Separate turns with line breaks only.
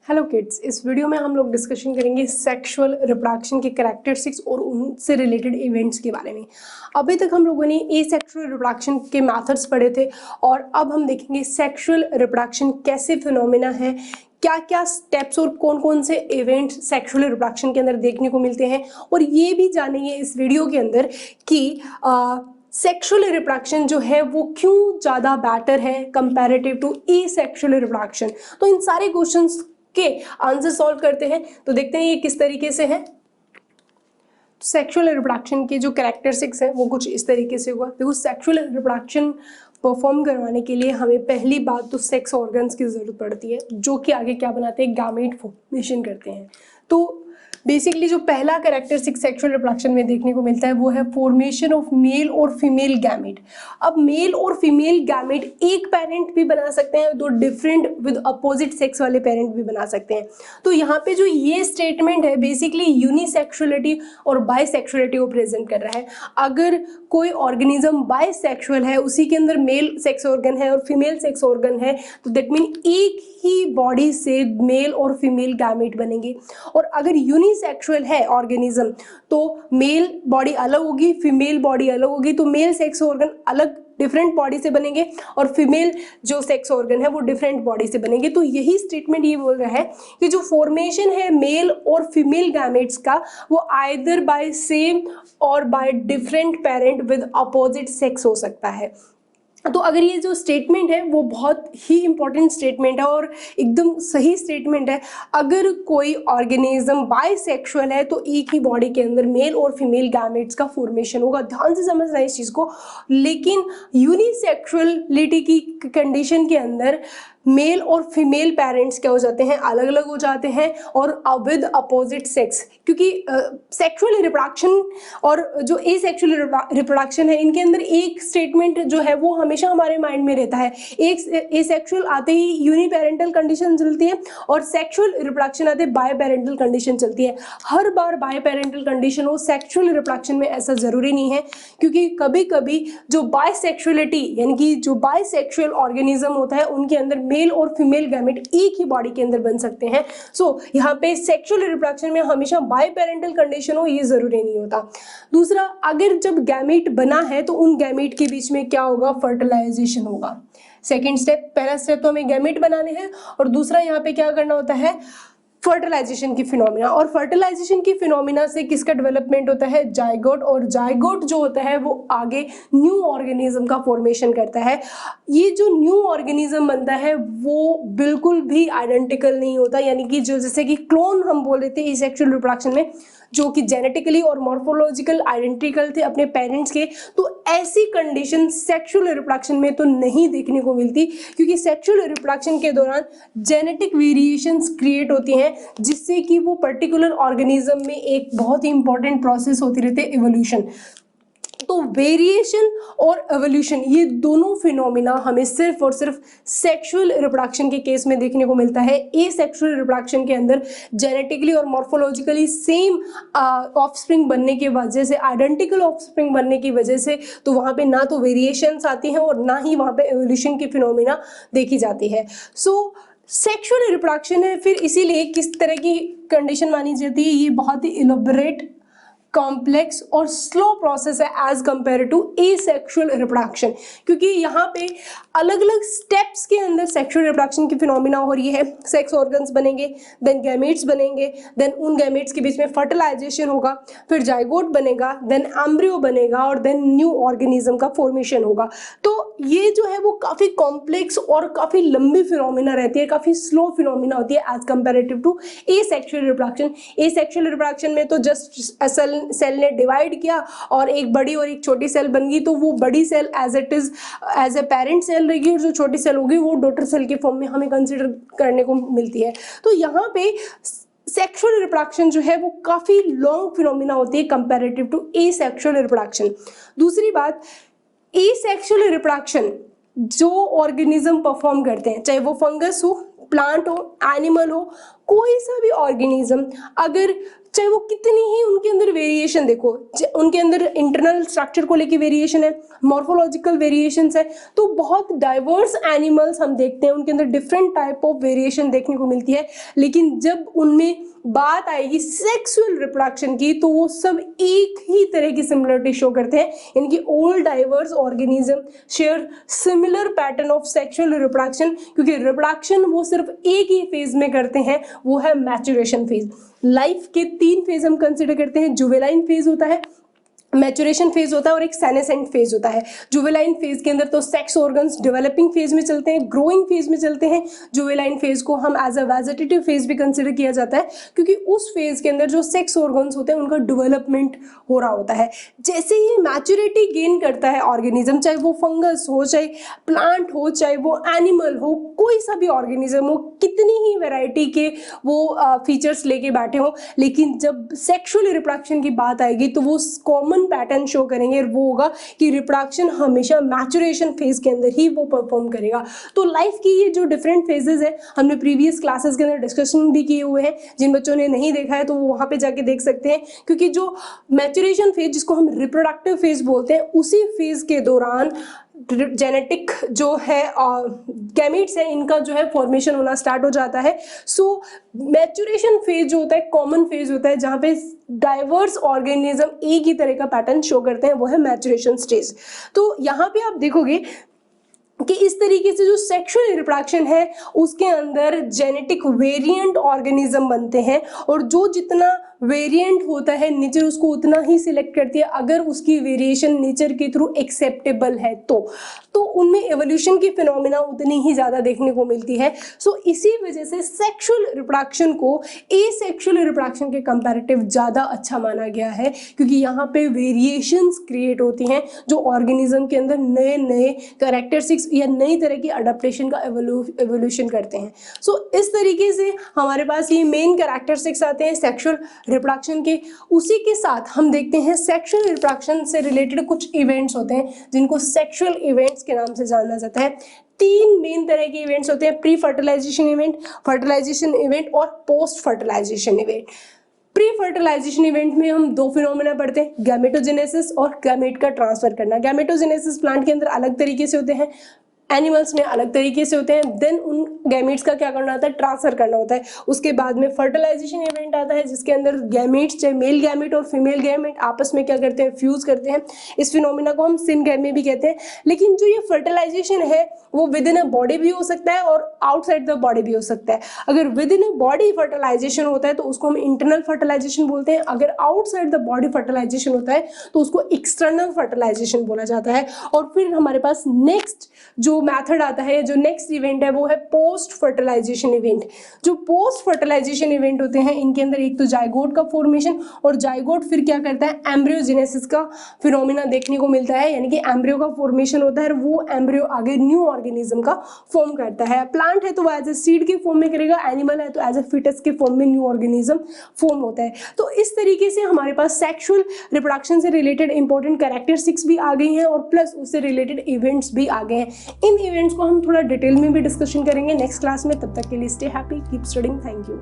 Hello kids, इस video में हम लोग डिस्कशन करेंगे सेक्सुअल रिप्रोडक्शन के कैरेक्टरिस्टिक्स और उनसे रिलेटेड इवेंट्स के बारे में। अभी तक हम लोगों ने एसेक्सुअल रिप्रोडक्शन के मेथड्स पढ़े थे और अब हम देखेंगे सेक्सुअल रिप्रोडक्शन कैसे फिनोमेना है, क्या क्या स्टेप्स और कौन कौन से इवेंट्स सेक्सुअल रिप्रोडक्शन के अंदर देखने को मिलते हैं। और ये भी जानेंगे इस वीडियो के अंदर कि सेक्सुअल रिप्रोडक्शन जो है वो क्यों ज़्यादा बेटर है कंपैरेटिव टू एसेक्सुअल रिप्रोडक्शन। तो इन सारे क्वेश्चंस के आंसर सॉल्व करते हैं। तो देखते हैं ये किस तरीके से है। सेक्सुअल रिप्रोडक्शन के जो कैरेक्टरिस्टिक्स हैं वो कुछ इस तरीके से हुआ। देखो, सेक्सुअल रिप्रोडक्शन परफॉर्म करवाने के लिए हमें पहली बात तो सेक्स ऑर्गन्स की जरूरत पड़ती है, जो कि आगे क्या बनाते हैं, गैमेट फॉर्मेशन करते हैं। तो बेसिकली जो पहला कैरेक्टरिस्टिक सेक्सुअल रिप्रोडक्शन में देखने को मिलता है वो है फॉर्मेशन ऑफ मेल और फीमेल गैमेट। अब मेल और फीमेल गैमेट एक पेरेंट भी बना सकते हैं, दो डिफरेंट विद अपोजिट सेक्स वाले पेरेंट भी बना सकते हैं। तो यहाँ पे जो ये स्टेटमेंट है बेसिकली यूनिसेक्सुअलिटी और बाइसेक्सुअलिटी को प्रेजेंट कर रहा है। अगर कोई ऑर्गेनिज्म बाइसेक्सुअल है, उसी के अंदर मेल सेक्स ऑर्गन है और फीमेल सेक्स ऑर्गन है, तो दैट मीन एक ही बॉडी से मेल और फीमेल गैमेट बनेंगे। और अगर यूनिसेक्सुअल है ऑर्गेनिज्म तो मेल बॉडी अलग होगी, फीमेल बॉडी अलग होगी, तो मेल सेक्स ऑर्गन अलग डिफरेंट बॉडी से बनेंगे और फीमेल जो सेक्स ऑर्गन है वो डिफरेंट बॉडी से बनेंगे। तो यही स्टेटमेंट ये बोल रहा है कि जो फॉर्मेशन है मेल और फीमेल गैमेट्स का वो आइदर बाय सेम और by different parent with opposite sex हो सकता है। तो अगर ये जो स्टेटमेंट है वो बहुत ही इंपॉर्टेंट स्टेटमेंट है और एकदम सही स्टेटमेंट है। अगर कोई ऑर्गेनिज्म बाइसेक्सुअल है तो एक ही बॉडी के अंदर मेल और फीमेल गैमेट्स का फॉर्मेशन होगा। ध्यान से समझना है इस चीज़ को। लेकिन यूनिसेक्सुअलिटी की कंडीशन के अंदर मेल और फीमेल पेरेंट्स क्या हो जाते हैं, अलग अलग हो जाते हैं और विद अपोजिट सेक्स। क्योंकि सेक्सुअल रिप्रोडक्शन और जो एसेक्सुअल रिप्रोडक्शन है इनके अंदर एक स्टेटमेंट जो है वो हमेशा हमारे माइंड में रहता है। एक एसेक्सुअल आते ही यूनिपेरेंटल कंडीशन चलती है और सेक्सुअल रिप्रोडक्शन आते बाय पेरेंटल कंडीशन चलती है। हर बार बाय पेरेंटल कंडीशन हो, सेक्सुअल रिप्रोडक्शन में ऐसा जरूरी नहीं है, क्योंकि कभी कभी जो बाइसेक्सुअलिटी यानी कि जो बाइसेक्सुअल ऑर्गेनिज्म होता है उनके अंदर मेल और फीमेल गैमेट एक ही बॉडी के अंदर बन सकते हैं। सो यहाँ पे सेक्सुअल रिप्रोडक्शन में हमेशा बाय पेरेंटल कंडीशन हो ये जरूरी नहीं होता। दूसरा, अगर जब गैमेट बना है तो उन गैमेट के बीच में क्या होगा, फर्टिलाइजेशन होगा। सेकेंड स्टेप, पहला स्टेप तो हमें गैमेट बनाने हैं और दूसरा यहाँ पे क्या करना होता है, फर्टिलाइजेशन की फिनोमिना। और फर्टिलाइजेशन की फिनोमिना से किसका डेवलपमेंट होता है, जाइगोट। और जाइगोट जो होता है वो आगे न्यू ऑर्गेनिज्म का फॉर्मेशन करता है। ये जो न्यू ऑर्गेनिज्म बनता है वो बिल्कुल भी आइडेंटिकल नहीं होता, यानी कि जो जैसे कि क्लोन हम बोल रहे थे एसेक्सुअल रिप्रोडक्शन में, जो कि जेनेटिकली और मॉर्फोलॉजिकल आइडेंटिकल थे अपने पेरेंट्स के, तो ऐसी कंडीशन सेक्सुअल रिप्रोडक्शन में तो नहीं देखने को मिलती, क्योंकि सेक्सुअल रिप्रोडक्शन के दौरान जेनेटिक वेरिएशंस क्रिएट होती हैं जिससे कि वो पर्टिकुलर ऑर्गेनिज्म में एक बहुत ही इंपॉर्टेंट प्रोसेस होती रहती है, इवोल्यूशन। तो वेरिएशन और एवोल्यूशन ये दोनों फिनोमिना हमें सिर्फ और सिर्फ सेक्सुअल रिप्रोडक्शन के केस में देखने को मिलता है। एसेक्सुअल रिप्रोडक्शन के अंदर जेनेटिकली और मॉर्फोलॉजिकली सेम ऑफस्प्रिंग बनने की वजह से, आइडेंटिकल ऑफस्प्रिंग बनने की वजह से, तो वहाँ पे ना तो वेरिएशंस आती हैं और ना ही वहाँ पे एवोल्यूशन की फिनोमिना देखी जाती है। सो सेक्सुअल रिप्रोडक्शन है, फिर इसीलिए किस तरह की कंडीशन मानी जाती है, ये बहुत ही इलेबोरेट, कॉम्प्लेक्स और स्लो प्रोसेस है as compare to asexual reproduction, क्योंकि यहाँ पे अलग अलग स्टेप्स के अंदर सेक्सुअल रिप्रोडक्शन की फिनोमिना हो रही है। सेक्स ऑर्गन्स बनेंगे, देन गैमेट्स बनेंगे, देन उन गैमेट्स के बीच में फर्टिलाइजेशन होगा, फिर जाइगोट बनेगा, देन एम्ब्रियो बनेगा और देन न्यू ऑर्गेनिज्म का फॉर्मेशन होगा। तो ये जो है वो काफ़ी कॉम्प्लेक्स और काफ़ी लंबी फिनोमिना रहती है, काफ़ी स्लो फिनोमिना होती है as comparative to asexual reproduction. Asexual reproduction में तो जस्ट सेल ने डिवाइड किया और एक बड़ी और एक छोटी सेल बन गई, तो वो बड़ी cell as it is as a parent cell रहेगी और जो छोटी सेल होगी वो डॉटर सेल के फॉर्म में हमें कंसिडर करने को मिलती है। तो यहाँ पे सेक्सुअल रिप्रोडक्शन जो है वो काफी लॉन्ग फिनोमिना होती है कंपैरेटिव टू एसेक्सुअल रिप्रोडक्शन। दूसरी बात, एसेक्सुअल रिप्रोडक्शन जो ऑर्गेनिज्म परफॉर्म करते हैं, चाहे वो फंगस हो, प्लांट हो, एनिमल हो, कोई सा भी ऑर्गेनिज्म अगर चाहे वो कितनी ही उनके अंदर वेरिएशन देखो, उनके अंदर इंटरनल स्ट्रक्चर को लेके वेरिएशन है, मॉर्फोलॉजिकल वेरिएशंस है, तो बहुत डाइवर्स एनिमल्स हम देखते हैं, उनके अंदर डिफरेंट टाइप ऑफ वेरिएशन देखने को मिलती है। लेकिन जब उनमें बात आएगी सेक्सुअल रिप्रोडक्शन की तो वो सब एक ही तरह की सिमिलरिटी शो करते हैं, इनकी all diverse organism share similar pattern of sexual reproduction, क्योंकि रिप्रोडक्शन वो सिर्फ एक ही फेज में करते हैं, वो है मैच्योरेशन फेज। लाइफ के 3 फेज हम कंसिडर करते हैं, जुवेनाइन फेज होता है, मैच्योरेशन फेज होता है और एक सेनेसेंट फेज होता है। जुवेनाइन फेज के अंदर तो सेक्स ऑर्गन्स डेवलपिंग फेज में चलते हैं, ग्रोइंग फेज में चलते हैं। जुवेनाइन फेज को हम एज अ वेजिटेटिव फेज भी कंसिडर किया जाता है, क्योंकि उस फेज के अंदर जो सेक्स ऑर्गन्स होते हैं उनका डेवलपमेंट हो रहा होता है। जैसे ही मैच्योरिटी गेन करता है ऑर्गेनिज्म, चाहे वो फंगस हो, चाहे प्लांट हो, चाहे वो एनिमल हो, कोई सा भी ऑर्गेनिज्म हो, कितनी ही वैरायटी के वो फीचर्स लेके बैठे हो, लेकिन जब सेक्सुअल रिप्रोडक्शन की बात आएगी तो वो कॉमन पैटर्न शो करेंगे, और वो होगा कि रिप्रोडक्शन हमेशा मैच्योरेशन फेज के अंदर ही वो परफॉर्म करेगा। तो लाइफ की ये जो डिफरेंट फेजेस है हमने प्रीवियस क्लासेस के अंदर डिस्कशन भी किए हुए हैं, जिन बच्चों ने नहीं देखा है तो वो वहां पे जाके देख सकते हैं, क्योंकि जो मैच्योरेशन फेज जिसको हम रिप्रोडक्टिव फेज बोलते हैं, उसी फेज के दौरान जेनेटिक जो है गैमेट्स है, इनका जो है फॉर्मेशन होना स्टार्ट हो जाता है। सो मैच्योरेशन फेज जो होता है कॉमन फेज होता है, जहाँ पे डाइवर्स ऑर्गेनिज्म एक ही तरह का पैटर्न शो करते हैं, वो है मैच्योरेशन स्टेज। तो यहाँ पे आप देखोगे कि इस तरीके से जो सेक्सुअल रिप्रोडक्शन है उसके अंदर जेनेटिक वेरिएंट ऑर्गेनिज्म बनते हैं, और जो जितना वेरिएंट होता है नेचर उसको उतना ही सिलेक्ट करती है, अगर उसकी वेरिएशन नेचर के थ्रू एक्सेप्टेबल है तो उनमें एवोल्यूशन की फिनोमिना उतनी ही ज़्यादा देखने को मिलती है। सो इसी वजह से सेक्सुअल रिप्रोडक्शन को एसेक्सुअल रिप्रोडक्शन के कंपैरेटिव ज़्यादा अच्छा माना गया है, क्योंकि यहाँ पे वेरिएशंस क्रिएट होती हैं जो ऑर्गेनिज्म के अंदर नए नए कैरेक्टरिस्टिक्स या नई तरह की अडेप्टेशन का एवोल्यूशन करते हैं। सो इस तरीके से हमारे पास ये मेन कैरेक्टरिस्टिक्स आते हैं सेक्सुअल रिप्रोडक्शन के। उसी के साथ हम देखते हैं सेक्सुअल रिप्रोडक्शन से रिलेटेड कुछ इवेंट्स होते हैं जिनको सेक्सुअल इवेंट्स के नाम से जाना जाता है। 3 मेन तरह के इवेंट्स होते हैं, pre fertilization event, fertilization event और post fertilization event. Pre fertilization event में हम 2 फिनोमेना पढ़ते हैं, गैमेटोजेनेसिस और गैमेट का ट्रांसफर करना। गैमेटोजेनेसिस प्लांट के अंदर अलग तरीके से होते हैं, एनिमल्स में अलग तरीके से होते हैं। देन उन गैमेट्स का क्या करना होता है, ट्रांसफर करना होता है। उसके बाद में फर्टिलाइजेशन इवेंट आता है, जिसके अंदर गैमेट्स, चाहे मेल गैमेट और फीमेल गैमेट आपस में क्या करते हैं, फ्यूज करते हैं। इस फिनोमिना को हम सिनगैमी भी कहते हैं। लेकिन जो ये फर्टिलाइजेशन है वो विद इन अ बॉडी भी हो सकता है और आउटसाइड द बॉडी भी हो सकता है। अगर within a body fertilization होता है तो उसको हम इंटरनल फर्टिलाइजेशन बोलते हैं। अगर आउटसाइड द बॉडी फर्टिलाइजेशन होता है तो उसको एक्सटर्नल फर्टिलाइजेशन बोला जाता है। और फिर हमारे पास नेक्स्ट जो मेथड आता है, जो नेक्स्ट इवेंट है, वो है पोस्ट फर्टिलाइजेशन इवेंट। जो पोस्ट फर्टिलाइजेशन इवेंट होते हैं इनके अंदर एक तो जाइगोट का फॉर्मेशन, और जाइगोट फिर क्या करता है, एम्ब्रियोजेनेसिस का फिनोमिना देखने को मिलता है, यानी कि एम्ब्रियो का फॉर्मेशन होता है, वो एम्ब्रियो आगे न्यू ऑर्गेनिज्म का फॉर्म करता है। प्लांट है तो वो एज ए सीड के फॉर्म में करेगा, एनिमल है तो एज ए फिटस के फॉर्म में न्यू ऑर्गेनिज्म फॉर्म होता है। तो इस तरीके से हमारे पास सेक्सुअल रिप्रोडक्शन से रिलेटेड इंपॉर्टेंट कैरेक्टरिस्टिक्स भी आ गई हैं और प्लस उससे रिलेटेड इवेंट्स भी आ गए हैं। इन इवेंट्स को हम थोड़ा डिटेल में भी डिस्कशन करेंगे नेक्स्ट क्लास में। तब तक के लिए stay happy, keep studying, thank you.